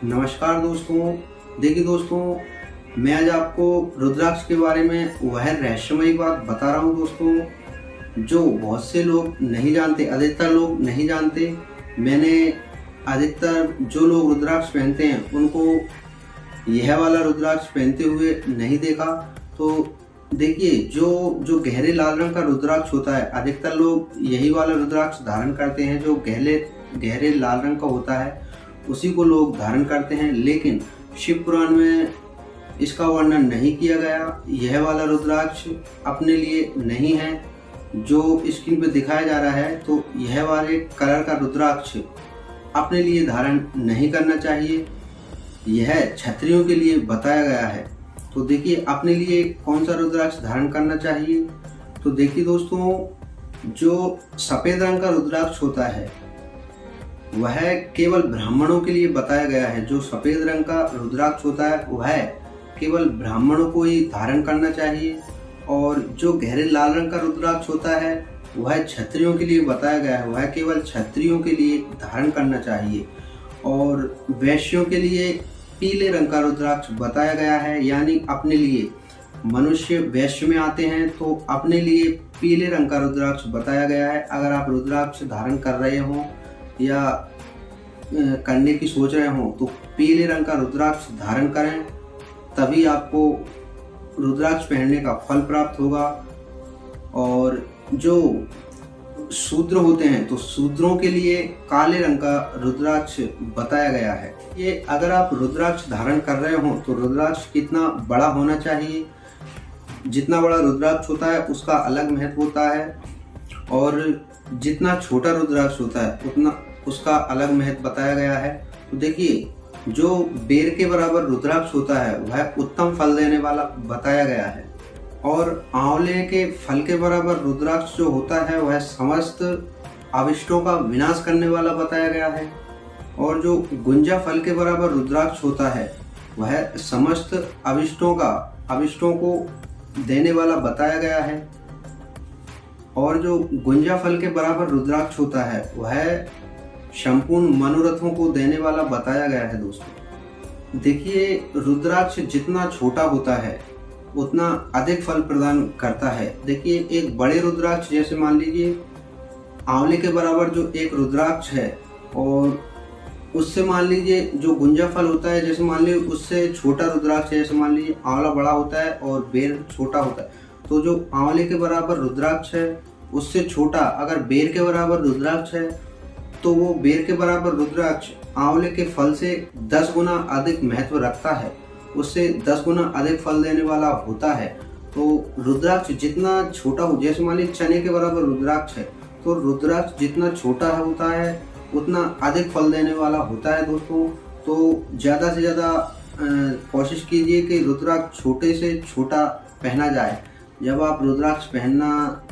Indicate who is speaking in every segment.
Speaker 1: नमस्कार दोस्तों। देखिए दोस्तों, मैं आज आपको रुद्राक्ष के बारे में वह रहस्यमयी बात बता रहा हूँ दोस्तों, जो बहुत से लोग नहीं जानते, अधिकतर लोग नहीं जानते। मैंने अधिकतर जो लोग रुद्राक्ष पहनते हैं उनको यह वाला रुद्राक्ष पहनते हुए नहीं देखा। तो देखिए, जो जो गहरे लाल रंग का रुद्राक्ष होता है, अधिकतर लोग यही वाला रुद्राक्ष धारण करते हैं जो गहरे गहरे लाल रंग का होता है, उसी को लोग धारण करते हैं। लेकिन शिव पुराण में इसका वर्णन नहीं किया गया। यह वाला रुद्राक्ष अपने लिए नहीं है जो स्क्रीन पे दिखाया जा रहा है। तो यह वाले कलर का रुद्राक्ष अपने लिए धारण नहीं करना चाहिए। यह क्षत्रियों के लिए बताया गया है। तो देखिए, अपने लिए कौन सा रुद्राक्ष धारण करना चाहिए। तो देखिए दोस्तों, जो सफेद रंग का रुद्राक्ष होता है वह केवल ब्राह्मणों के लिए बताया गया है। जो सफेद रंग का रुद्राक्ष होता है वह केवल ब्राह्मणों को ही धारण करना चाहिए। और जो गहरे लाल रंग का रुद्राक्ष होता है वह क्षत्रियों के लिए बताया गया है, वह केवल क्षत्रियों के लिए धारण करना चाहिए। और वैश्यों के लिए पीले रंग का रुद्राक्ष बताया गया है, यानी अपने लिए मनुष्य वैश्य में आते हैं तो अपने लिए पीले रंग का रुद्राक्ष बताया गया है। अगर आप रुद्राक्ष धारण कर रहे हो या करने की सोच रहे हो तो पीले रंग का रुद्राक्ष धारण करें, तभी आपको रुद्राक्ष पहनने का फल प्राप्त होगा। और जो शूद्र होते हैं तो शूद्रों के लिए काले रंग का रुद्राक्ष बताया गया है। ये अगर आप रुद्राक्ष धारण कर रहे हो तो रुद्राक्ष कितना बड़ा होना चाहिए। जितना बड़ा रुद्राक्ष होता है उसका अलग महत्व होता है, और जितना छोटा रुद्राक्ष होता है उतना उसका अलग महत्व बताया गया है। तो देखिए, जो बेर के बराबर रुद्राक्ष होता है वह उत्तम फल देने वाला बताया गया है, और आंवले के फल के बराबर रुद्राक्ष जो होता है वह समस्त अविष्टों का विनाश करने वाला बताया गया है। और जो गुंजा फल के बराबर रुद्राक्ष होता है वह समस्त अविष्टों को देने वाला बताया गया है। और जो गुंजा फल के बराबर रुद्राक्ष होता है वह संपूर्ण मनोरथों को देने वाला बताया गया है। दोस्तों देखिए, रुद्राक्ष जितना छोटा होता है उतना अधिक फल प्रदान करता है। देखिए, एक बड़े रुद्राक्ष, जैसे मान लीजिए आंवले के बराबर जो एक रुद्राक्ष है, और उससे मान लीजिए जो गुंजा फल होता है, जैसे मान लीजिए उससे छोटा रुद्राक्ष है, जैसे मान लीजिए आंवला बड़ा होता है और बेर छोटा होता है, तो जो आंवले के बराबर रुद्राक्ष है उससे छोटा अगर बेर के बराबर रुद्राक्ष है तो वो बेर के बराबर रुद्राक्ष आंवले के फल से 10 गुना अधिक महत्व रखता है, उससे 10 गुना अधिक फल देने वाला होता है। तो रुद्राक्ष जितना छोटा हो, जैसे मान लीजिए चने के बराबर रुद्राक्ष है, तो रुद्राक्ष जितना छोटा होता है उतना अधिक फल देने वाला होता है। दोस्तों तो ज़्यादा से ज़्यादा कोशिश कीजिए कि रुद्राक्ष छोटे से छोटा पहना जाए। जब आप रुद्राक्ष पहनना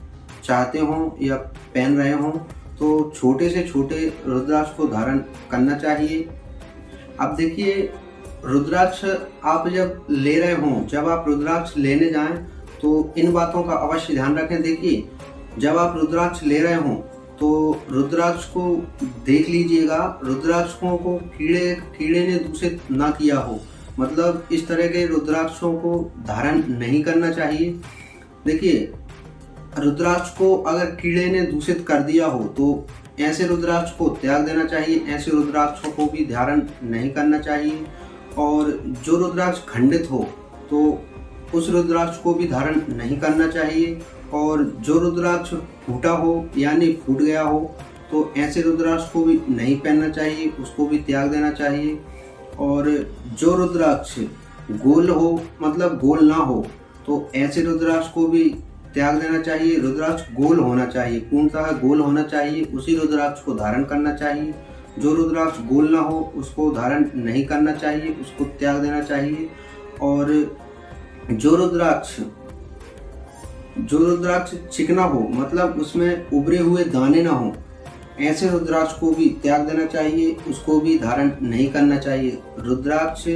Speaker 1: चाहते हो या पहन रहे हो तो छोटे से छोटे रुद्राक्ष को धारण करना चाहिए। अब देखिए, रुद्राक्ष आप जब ले रहे हो, जब आप रुद्राक्ष लेने जाएं तो इन बातों का अवश्य ध्यान रखें। देखिए, जब आप रुद्राक्ष ले रहे हो तो रुद्राक्ष को देख लीजिएगा, रुद्राक्षों को कीड़े ने दूषित ना किया हो, मतलब इस तरह के रुद्राक्षों को धारण नहीं करना चाहिए। देखिए, रुद्राक्ष को अगर कीड़े ने दूषित कर दिया हो तो ऐसे रुद्राक्ष को त्याग देना चाहिए, ऐसे रुद्राक्षों को भी धारण नहीं करना चाहिए। और जो रुद्राक्ष खंडित हो तो उस रुद्राक्ष को भी धारण नहीं करना चाहिए। और जो रुद्राक्ष फूटा हो, यानी फूट गया हो, तो ऐसे रुद्राक्ष को भी नहीं पहनना चाहिए, उसको भी त्याग देना चाहिए। और जो रुद्राक्ष गोल हो, मतलब गोल ना हो, तो ऐसे रुद्राक्ष को भी त्याग देना चाहिए। रुद्राक्ष गोल होना चाहिए, पूर्णतः गोल होना चाहिए, उसी रुद्राक्ष को धारण करना चाहिए। जो रुद्राक्ष गोल ना हो उसको धारण नहीं करना चाहिए, उसको त्याग देना चाहिए। और जो रुद्राक्ष चिकना हो, मतलब उसमें उभरे हुए दाने ना हो, ऐसे रुद्राक्ष को भी त्याग देना चाहिए, उसको भी धारण नहीं करना चाहिए। रुद्राक्ष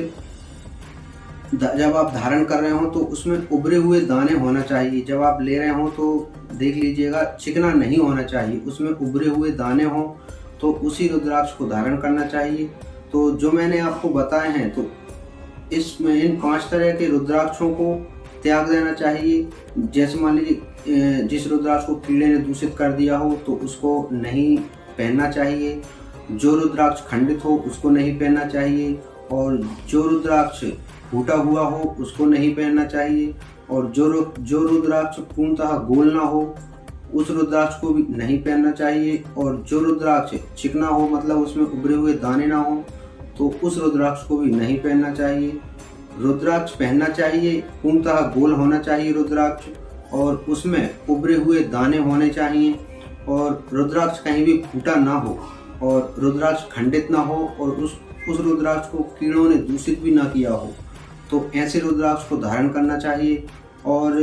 Speaker 1: जब आप धारण कर रहे हो तो उसमें उभरे हुए दाने होना चाहिए। जब आप ले रहे हो तो देख लीजिएगा, चिकना नहीं होना चाहिए, उसमें उभरे हुए दाने हों तो उसी रुद्राक्ष को धारण करना चाहिए। तो जो मैंने आपको बताए हैं, तो इसमें इन 5 तरह के रुद्राक्षों को त्याग देना चाहिए। जैसे मान लीजिए जिस रुद्राक्ष को कीड़े ने दूषित कर दिया हो तो उसको नहीं पहनना चाहिए, जो रुद्राक्ष खंडित हो उसको नहीं पहनना चाहिए, और जो रुद्राक्ष फूटा हुआ हो उसको नहीं पहनना चाहिए, और जो रुद्राक्ष पूर्णतः गोल ना हो उस रुद्राक्ष को भी नहीं पहनना चाहिए, और जो रुद्राक्ष चिकना हो मतलब उसमें उभरे हुए दाने ना हो तो उस रुद्राक्ष को भी नहीं पहनना चाहिए। रुद्राक्ष पहनना चाहिए, पूर्णतः गोल होना चाहिए रुद्राक्ष, और उसमें उभरे हुए दाने होने चाहिए, और रुद्राक्ष कहीं भी फूटा ना हो, और रुद्राक्ष खंडित ना हो, और उस रुद्राक्ष को कीड़ों ने दूषित भी ना किया हो, तो ऐसे रुद्राक्ष को धारण करना चाहिए। और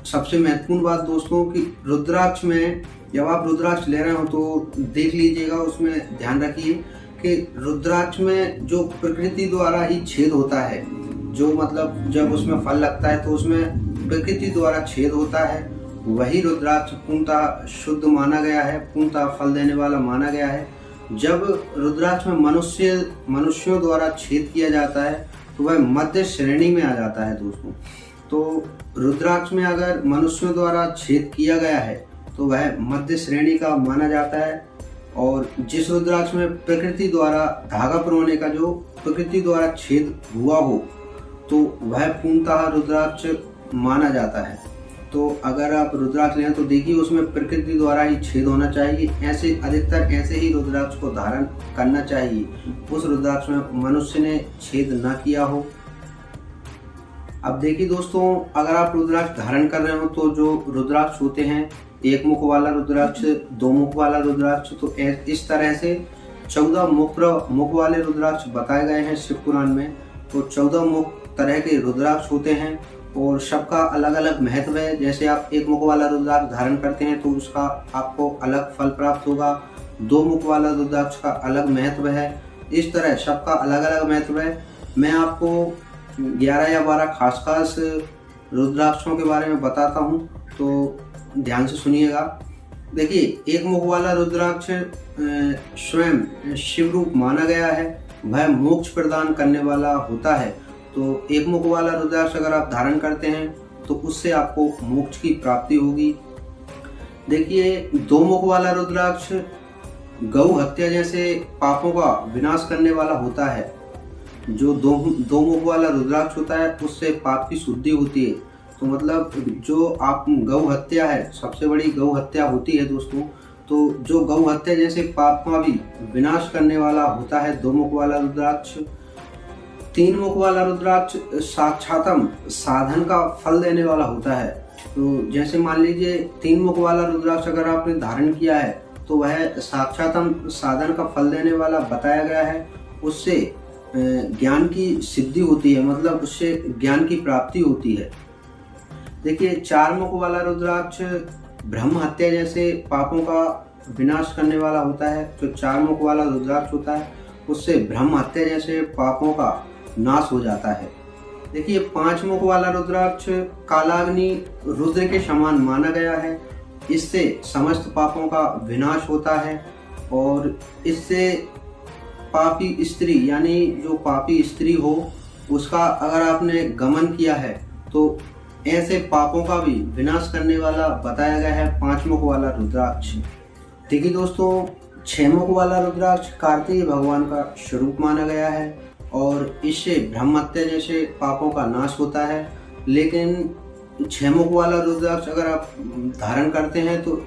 Speaker 1: सबसे महत्वपूर्ण बात दोस्तों कि रुद्राक्ष में जब आप रुद्राक्ष ले रहे हो तो देख लीजिएगा, उसमें ध्यान रखिए कि रुद्राक्ष में जो प्रकृति द्वारा ही छेद होता है, जो मतलब जब उसमें फल लगता है तो उसमें प्रकृति द्वारा छेद होता है, वही रुद्राक्ष पूर्णतः शुद्ध माना गया है, पूर्णतः फल देने वाला माना गया है। जब रुद्राक्ष में मनुष्यों द्वारा छेद किया जाता है तो वह मध्य श्रेणी में आ जाता है दोस्तों। तो रुद्राक्ष में अगर मनुष्यों द्वारा छेद किया गया है तो वह मध्य श्रेणी का माना जाता है, और जिस रुद्राक्ष में प्रकृति द्वारा धागा पिरोने का जो प्रकृति द्वारा छेद हुआ हो तो वह पूर्णतः रुद्राक्ष माना जाता है। तो अगर आप रुद्राक्ष लें तो देखिए उसमें प्रकृति द्वारा ही छेद होना चाहिए, ऐसे अधिकतर ऐसे ही रुद्राक्ष को धारण करना चाहिए, उस रुद्राक्ष में मनुष्य ने छेद ना किया हो। अब देखिए दोस्तों, अगर आप रुद्राक्ष धारण कर रहे हो तो जो रुद्राक्ष होते हैं, एक मुख वाला रुद्राक्ष, दो मुख वाला रुद्राक्ष, तो इस तरह से 14 मुख वाले रुद्राक्ष बताए गए हैं शिव पुराण में। तो 14 मुख तरह के रुद्राक्ष होते हैं और सबका अलग अलग महत्व है। जैसे आप एक मुख वाला रुद्राक्ष धारण करते हैं तो उसका आपको अलग फल प्राप्त होगा, 2 मुख वाला रुद्राक्ष का अलग महत्व है, इस तरह सबका अलग अलग महत्व है। मैं आपको 11 या 12 खास रुद्राक्षों के बारे में बताता हूँ, तो ध्यान से सुनिएगा। देखिए, एक मुख वाला रुद्राक्ष स्वयं शिव रूप माना गया है, वह मोक्ष प्रदान करने वाला होता है। तो एक मुख वाला रुद्राक्ष अगर आप धारण करते हैं तो उससे आपको मोक्ष की प्राप्ति होगी। देखिए, 2 मुख वाला रुद्राक्ष गौ हत्या जैसे पापों का विनाश करने वाला होता है। जो दो मुख वाला रुद्राक्ष होता है उससे पाप की शुद्धि होती है। तो मतलब जो आप गौ हत्या है, सबसे बड़ी गौ हत्या होती है दोस्तों, तो जो गौ हत्या जैसे पाप का भी विनाश करने वाला होता है 2 मुख वाला रुद्राक्ष। 3 मुख वाला रुद्राक्ष साक्षातम साधन का फल देने वाला होता है। तो जैसे मान लीजिए 3 मुख वाला रुद्राक्ष अगर आपने धारण किया है तो वह साक्षातम साधन का फल देने वाला बताया गया है। उससे ज्ञान की सिद्धि होती है, मतलब उससे ज्ञान की प्राप्ति होती है। देखिए, 4 मुख वाला रुद्राक्ष ब्रह्म हत्या जैसे पापों का विनाश करने वाला होता है। जो 4 मुख वाला रुद्राक्ष होता है उससे ब्रह्म हत्या जैसे पापों का नाश हो जाता है। देखिए, 5 मुख वाला रुद्राक्ष कालाग्नि रुद्र के समान माना गया है। इससे समस्त पापों का विनाश होता है और इससे पापी स्त्री, यानी जो पापी स्त्री हो उसका अगर आपने गमन किया है तो ऐसे पापों का भी विनाश करने वाला बताया गया है 5 मुख वाला रुद्राक्ष। देखिए दोस्तों, 6 मुख वाला रुद्राक्ष कार्तिक भगवान का स्वरूप माना गया है और इससे ब्रह्म हत्या जैसे पापों का नाश होता है। लेकिन 6 मुख वाला रुद्राक्ष अगर आप धारण करते हैं तो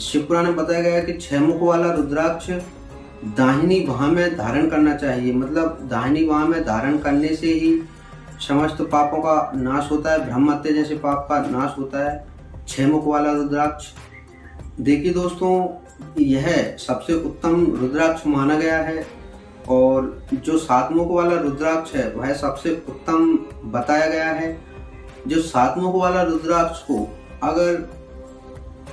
Speaker 1: शिव पुराण में बताया गया है कि 6 मुख वाला रुद्राक्ष दाहिनी बाह में धारण करना चाहिए। मतलब दाहिनी बाह में धारण करने से ही समस्त पापों का नाश होता है, ब्रह्म हत्या जैसे पाप का नाश होता है 6 मुख वाला रुद्राक्ष। देखिए दोस्तों, यह सबसे उत्तम रुद्राक्ष माना गया है और जो 7 मुख वाला रुद्राक्ष है वह सबसे उत्तम बताया गया है। जो 7 मुख वाला रुद्राक्ष को अगर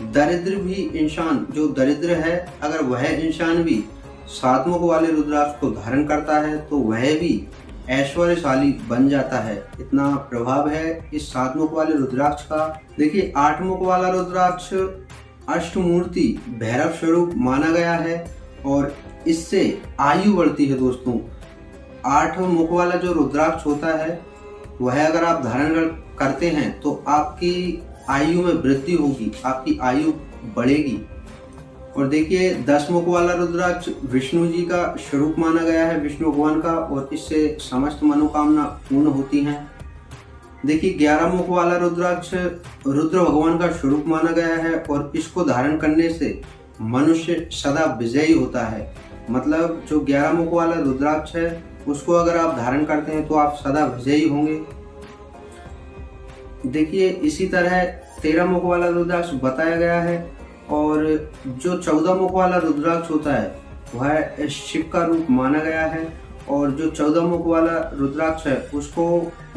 Speaker 1: दरिद्र भी इंसान, जो दरिद्र है, अगर वह इंसान भी 7 मुख वाले रुद्राक्ष को धारण करता है तो वह भी ऐश्वर्यशाली बन जाता है। इतना प्रभाव है इस 7 मुख वाले रुद्राक्ष का। देखिए, 8 मुख वाला रुद्राक्ष अष्टमूर्ति भैरव स्वरूप माना गया है और इससे आयु बढ़ती है दोस्तों। 8 मुख वाला जो रुद्राक्ष होता है वह अगर आप धारण करते हैं तो आपकी आयु में वृद्धि होगी, आपकी आयु बढ़ेगी। और देखिए 10 मुख वाला रुद्राक्ष विष्णु जी का स्वरूप माना गया है, विष्णु भगवान का, और इससे समस्त मनोकामना पूर्ण होती हैं। देखिए 11 मुख वाला रुद्राक्ष रुद्र भगवान का स्वरूप माना गया है और इसको धारण करने से मनुष्य सदा विजयी होता है। मतलब जो 11 मुख वाला रुद्राक्ष है उसको अगर आप धारण करते हैं तो आप सदा विजयी होंगे। देखिए इसी तरह 13 मुख वाला रुद्राक्ष बताया गया है, और जो 14 मुख वाला रुद्राक्ष होता है वह शिव का रूप माना गया है। और जो 14 मुख वाला रुद्राक्ष है उसको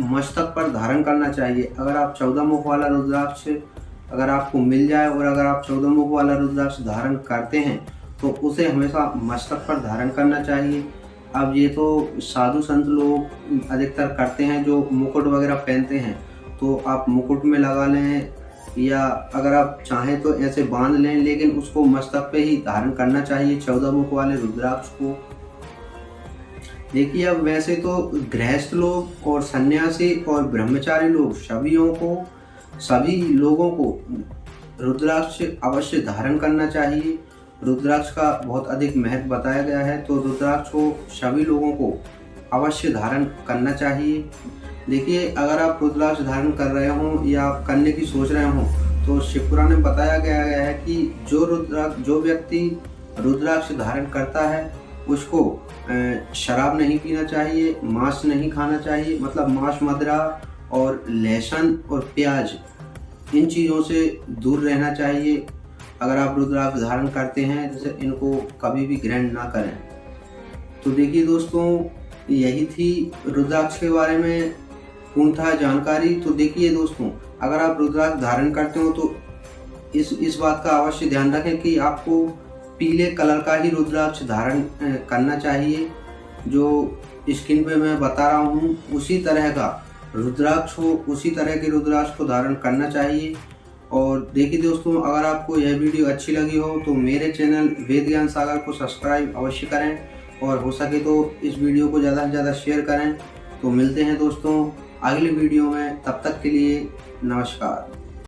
Speaker 1: मस्तक पर धारण करना चाहिए। अगर आप 14 मुख वाला रुद्राक्ष अगर आपको मिल जाए और अगर आप 14 मुख वाला रुद्राक्ष धारण करते हैं तो उसे हमेशा मस्तक पर धारण करना चाहिए। अब ये तो साधु संत लोग अधिकतर करते हैं जो मुकुट वगैरह पहनते हैं, तो आप मुकुट में लगा लें या अगर आप चाहें तो ऐसे बांध लें, लेकिन उसको मस्तक पे ही धारण करना चाहिए 14 मुख वाले रुद्राक्ष को। देखिए अब वैसे तो गृहस्थ लोग और सन्यासी और ब्रह्मचारी लोग सभी लोगों को रुद्राक्ष अवश्य धारण करना चाहिए। रुद्राक्ष का बहुत अधिक महत्व बताया गया है, तो रुद्राक्ष को सभी लोगों को अवश्य धारण करना चाहिए। देखिए अगर आप रुद्राक्ष धारण कर रहे हो या आप करने की सोच रहे हो तो शिव पुराण में बताया गया है कि जो व्यक्ति रुद्राक्ष धारण करता है उसको शराब नहीं पीना चाहिए, मांस नहीं खाना चाहिए, मतलब मांस, मदिरा और लहसुन और प्याज, इन चीज़ों से दूर रहना चाहिए। अगर आप रुद्राक्ष धारण करते हैं जैसे इनको कभी भी ग्रहण ना करें। तो देखिए दोस्तों यही थी रुद्राक्ष के बारे में पूर्णतः जानकारी। तो देखिए दोस्तों अगर आप रुद्राक्ष धारण करते हो तो इस बात का अवश्य ध्यान रखें कि आपको पीले कलर का ही रुद्राक्ष धारण करना चाहिए। जो स्क्रीन पे मैं बता रहा हूँ उसी तरह का रुद्राक्ष हो, उसी तरह के रुद्राक्ष को धारण करना चाहिए। और देखिए दोस्तों अगर आपको यह वीडियो अच्छी लगी हो तो मेरे चैनल वेद ज्ञान सागर को सब्सक्राइब अवश्य करें, और हो सके तो इस वीडियो को ज़्यादा से ज़्यादा शेयर करें। तो मिलते हैं दोस्तों अगली वीडियो में, तब तक के लिए नमस्कार।